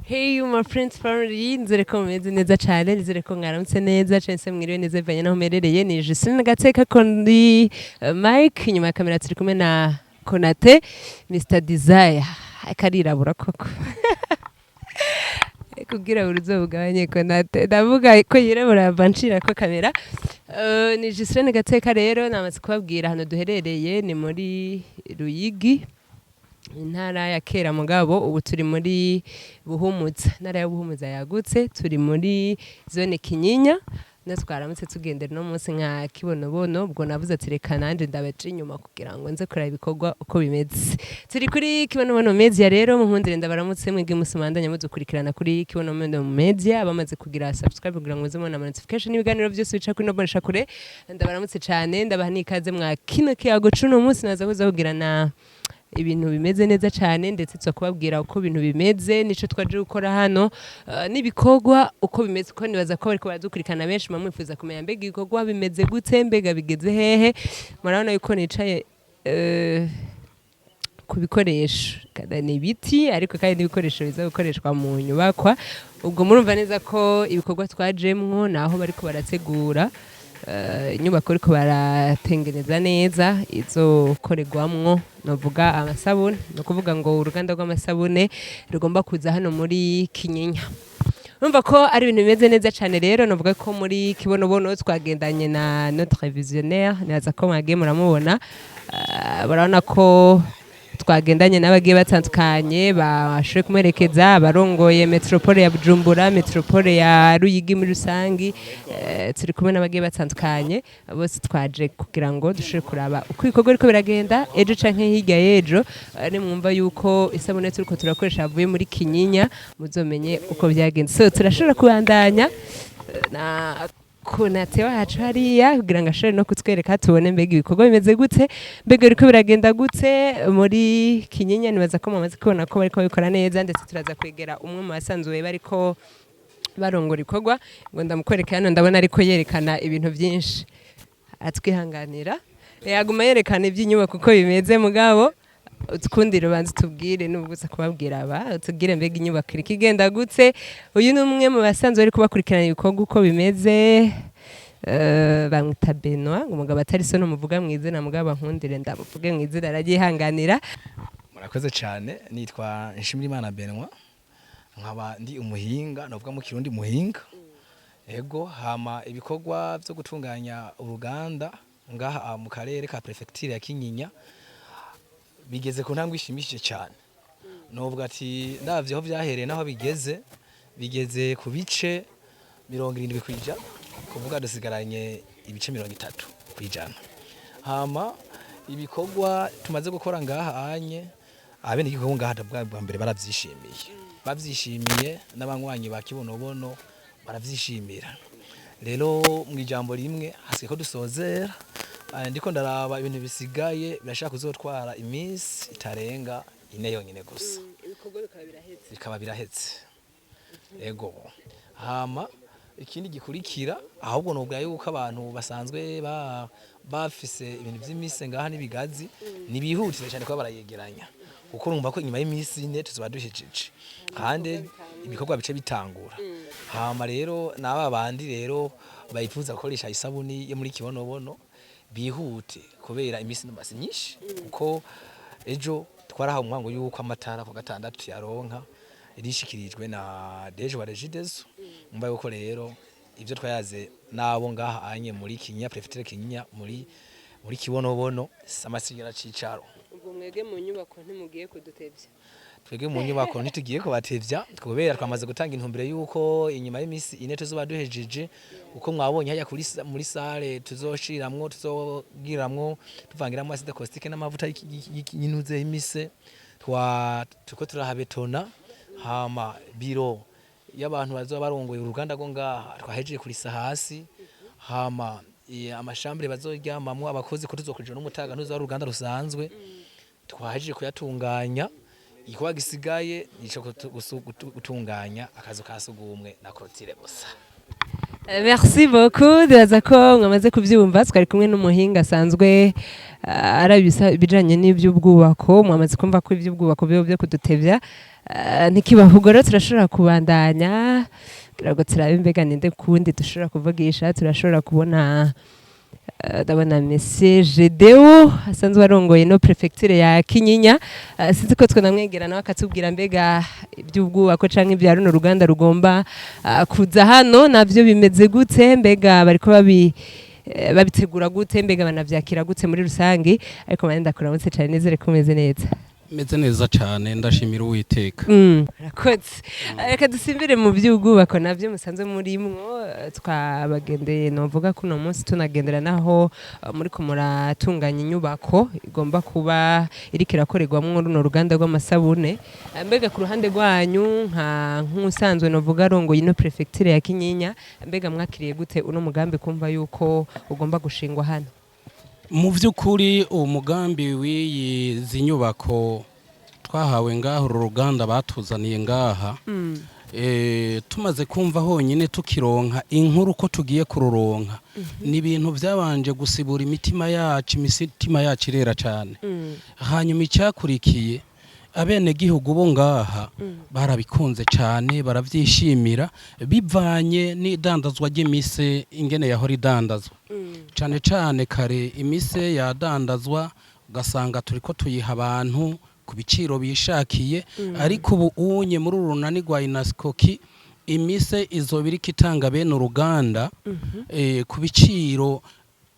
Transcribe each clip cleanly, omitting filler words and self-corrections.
Hey you my friends family, nzere ko mumeze neza cyane, nzere ko mwaramutse neza, cense mwiriwe neza bivanye naho muherereye. Ni Justin Nagateka kondi Mike, inyuma ya kamera turi kumwe na Konate, Mr Desire. Akarirabura koko. Kugira uruzobugabanye Konate. Ndavuga ko yirabura banshira ko kamera. Ni Justin Nagateka rero namaze kubabwira hano duherereye ni muri Ruyigi. Intara ya kera mugabo ubu turi muri Buhumuza, intara ya Buhumuza yagutse, turi muri zone Kinyinya. Natwaramutse tugendera no munsi nka Kibonobono, ubwo navuze ati reka nanje ndabaje inyuma kugira ngo nze kuraba ibikorwa uko bimeze. Turi kuri Kibonobono Media rero munkundire ndabaramutse mwege musumandanya mudukurikirana kuri Kibonobono Media, bamaze kugira subscribe kugira ngo muzemona notification n'ibiganiro byose bica kuri nobonesha kure. Ndabaramutse cyane, ndabaha nikaze mwa kino kiyago cuno munsi naza kuza kugirana ibintu bimeze neza cyane, ndetse twakubabwira uko ibintu bimeze nico twaje gukora hano, nibikorwa uko bimeze, ko nibaza ko bariko baradukurikana benshi mamwifuza kumenya mbega ibikorwa bimeze gute, mbega bigeze hehe. Murabona yuko nicaye ku bikoresho kada ni biti, ariko kandi n'ibikoresho biza gukoreshwa mu nyubakwa. Ubwo murumva neza ko ibikorwa twajemwo naho bariko barategura inyubako ariko baratengeneza neza izokorerwamwo, novuga amasabune, no kuvuga ngo uruganda rw'amasabune rugomba kuza hano muri Kinyinya. Urumva ko ari ibintu bimeze neza cyane rero, novuga ko muri Kibonobono twagendanye na notre visionnaire, naza ko mwagiye muramubona, barabona ko twagendanye n'abagiye batandukanye bashoboye kumwerekeza, abarongoye metropole ya Bujumbura, metropole ya Ruyigi muri rusangi, turi kumwe n'abagiye batandukanye bose twaje kugira ngo dushobore kuraba uko ibikorwa ariko biragenda ejo canke hirya y'ejo. Nimwumva yuko isabune turiko turakoresha avuye muri Kinyinya, muzomenye uko byagenze. So turashobora kubandanya na Konate wacu hariya kugira ngo ashobore no kutwereka tubone mbega ibikorwa bimeze gute, mbega ariko biragenda gute muri Kinyinya. Nibaza ko mumaze kubona ko bariko babikora neza, ndetse turaza kwegera umwe mu basanzwe bariko barongora ibikorwa ngo ndamukwereka hano, ndabona ariko yerekana ibintu byinshi, atwihanganira yaguma yerekana iby'inyubako uko bimeze, mugabo utkundira banze tubwire n'ubuguza kubabwira aba tubwire mbega inyubako iri kigenda gutse. Uyu ni umwe mu basanzwe bari kubakurikirana ibikorwa uko bimeze, bamwita Benoit, umugabo atari so n'umuvuga mwizina, mugabo nkundire ndamuvuge mwizina aragihanganira. Murakoze cyane, nitwa Nshimirimana Benoit, nkaba ndi umuhinga, navuga mu Kirundi muhinga. Ego hama ibikorwa byo gutunganya uruganda ngaha mu karere ka prefecture ya Kinyinya bigeze ku ntambwe ishimishije cyane. Novuga ati ndavye aho byahereye naho bigeze ku bice 70%, kuvuga dusigaranye ibice 30%. Hama ibikorwa tumaze gukora ngaha anye abene igikorwa ngaha bwa mbere bavyishimiye n'abanywanyi ba Kibonobono baravyishimira. Rero mu ijambo rimwe hasigaye ko dusozera, ndiko ndaraba ibintu bisigaye birashaka kuzotwara iminsi itarenga 4 yonyine gusa, ibikorwa bikaba birahetse. Ego hama ikindi gikurikira ahubwo nubwo yuko abantu basanzwe bafise ibintu by'iminsi ngaha n'ibigazi nibihutira cyane ko barayegeranya, kuko urumva ko inyuma y'iminsi 4 tuzoba duhejeje kandi ibikorwa bice bitangura. Hama rero n'aba bandi rero bayifuza gukoresha isabuni yo muri Kibonobono bihute kubera iminsi n'amasi nyinshi, kuko ejo twaraha umwango yuko amatara ku gatandatu yaronka irishikirijwe na deje wa rije. Mbaye uko rero ivyo twayaze nabo ngaha anye muri Kinyinya, prefecture Kinyinya muri Kibonobono samasigara cicaro. Ubwo mwege mu nyubako ntimugiye kudutevya? Twege mu nyubako ntitugiye kubatevya, kubera twamaze gutanga intumbere yuko inyuma y'iminsi 4 tuzoba duhejeje, uko mwabonye haya muri sale tuzoshiramwo tuzogiramwo tuvangiramwo acide caustique n'amavuta y'inuze imise tuko turahabetona. Hama biro y'abantu bazoba barongoye uruganda go ngaha twahejeje kurisa hasi. Hama amashambure bazoryamamwo abakozi ko tuzokurije n'umutaga ntuzo uruganda rusanzwe twahejeje kuyatunganya. Igikorwa gisigaye nico gutunganya akazu kasugumwe na korotire gusa. Merci beaucoup ndaza ko mwamaze kuvyumva twari kumwe n'umuhinga asanzwe arabisa ibijanye n'ivy'ubwubako mwamaze kumva ko ivy'ubwubako byo kudutevya ntikibahugoro turashobora kubandanya kirago turabe mbega ninde kundi dushobora kuvugisha turashobora kubona ndabona message Deo asanzwe arongoye no prefecture ya Kinyinya sinzi ko twe namwegera nawe akatubwira mbega iby'ubwubako canke ibya runo ruganda rugomba kuza hano navyo bimeze gute mbega bariko babitegura gute mbega banavyakira gute muri rusangi ariko manje ndakuramutse cyane nezere ko umeze neza meze neza cyane ndashimira Uwiteka rakoze reka dusimbire mu by'ubwubako navyo musanzwe murimwo twabagendeye novuga ko no munsi tunagendera naho muri ko muratunganya inyubako igomba kuba iri kirakorerwamwo runo ruganda rw'amasabune mbega ku ruhande rwanyu nk'usanzwe novuga rongo ino prefecture ya Kinyinya mbega mwakiriye gute uno mugambi kumva yuko ugomba gushingwa hano mu by'ukuri umugambi w'iyi zinyubako twahawe ngaho uruganda batuzaniye ngaha tumaze kumva honyine tukironka inkuru ko tugiye kururonka ni ibintu byabanje gusibura imitima yacu irera cyane hanyuma icyakurikiye abenegihugu bo ngaha barabikunze cyane baravyishimira bivanye n'idandazwa ry'imise ingene yahora idandazwa cyane cyane kare imise yadandazwa ugasanga turiko tuyiha abantu ku biciro bishakiye ariko ubu unye muri urunani rwa inaskoki imise izobiri kitanga bene uruganda ku biciro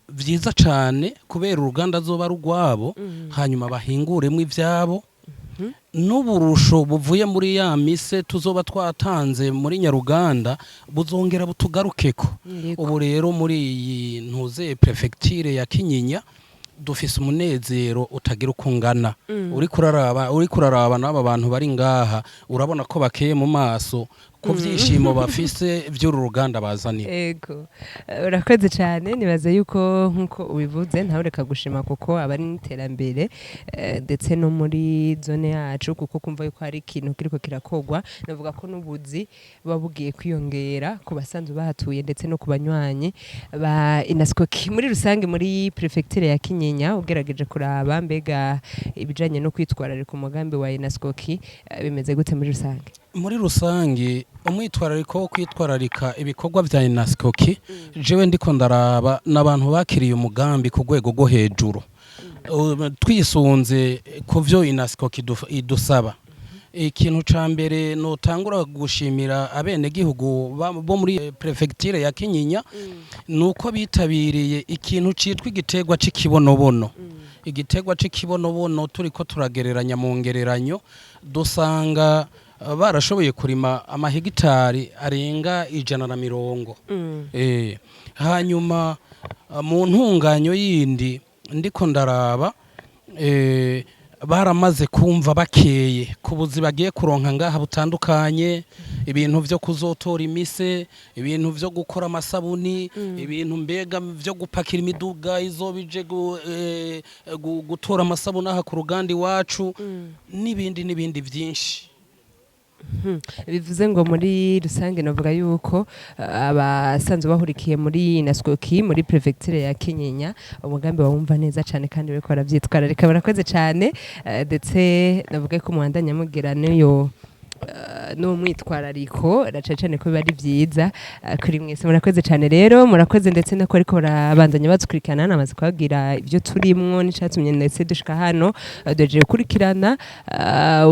vyiza cyane kubera uruganda zoba rugwabo hanyuma bahinguremwe ivyabo n'uburusho buvuye muri ya mise tuzoba twatanze muri Nyaruganda buzongera butugarukeko ubu rero muri iyi ntuze prefecture ya Kinyinya dufise umunezero utagira ukungana uri kuraraba n'aba bantu bari ngaha urabona ko bakeye mu maso ku byishimo bafise by'uru ruganda bazaniye yego urakoze cyane nibaza yuko nkuko ubivuze ntawe reka gushima kuko abari n'iterambere ndetse no muri zone yacu kuko kumva yuko hari ikintu kiriko kirakogwa navuga ko n'ubuzi babugiye kwiyongera ku basanzwe bahatuye ndetse no ku banywanyi ba inaskoki muri rusange muri prefecture ya Kinyinya ugerageje kuraba mbega ibijanye no kwitwararika umugambi wa inaskoki bimeze gute muri rusange muri rusange umwitwarariko wo kwitwararika ibikorwa vya inaskoki jewe ndiko ndaraba n'abantu bakiriye umugambi ku rwego rwo hejuru twisunze ku vyo inaskoki idusaba ikintu ca mbere notangura gushimira abenegihugu bo muri prefecture ya Kinyinya nuko bitabiriye ikintu citwa igitegwa c'ikibonobono igitegwa c'ikibonobono turiko turagereranya mu ngereranyo dusanga barashoboye kurima amahegitari arenga 150 hanyuma mu ntunganyo yindi ndiko ndaraba baramaze kumva bakeye kubuzi bagiye kuronka ngaha butandukanye ibintu vyo kuzotora imise ibintu vyo gukora amasabuni ibintu mbega vyo gupakira imiduga izobije gutora amasabuni aha ku ruganda iwacu n'ibindi byinshi bivuze ngo muri rusange navuga yuko abasanzwe bahurikiye muri inaskoki muri prefecture ya Kinyinya umugambi wumva neza cyane kandi bariko baravyitwara reka barakoze cyane ndetse navuga ko muhandanya mugira niyo no mwitwarariko racacane ko bari byiza kuri mwese murakoze cyane rero murakoze ndetse nako ariko barabandanya badukurikirana namaze kubabwira ibyo turimwo n'icyatumye ndetse dushika hano doje kurikirana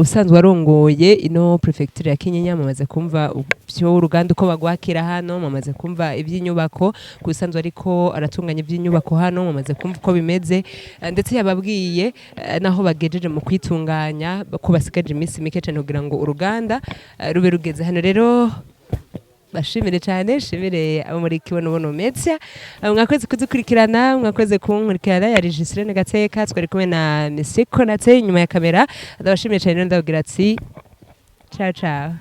usanzwe warongoye ino prefecture ya Kinyinya mumaze kumva byo uruganda uko bagwakira hano mumaze kumva iby'inyubako kusanzwe ariko aratunganya iby'inyubako hano mumaze kumva uko bimeze ndetse yababwiye naho bagejeje mu kwitunganya ko basigaje iminsi mike cyane kugira ngo uruganda rube rugeze hano rero bashimire cyane shimire abo muri Kibonobono Media mwakoze kudukurikirana mwakoze kunkurikirana ya rije Gateka twari kumwe na Misiko natse nyuma ya kamera ndabashimire cyane ndavugira ati ciao ciao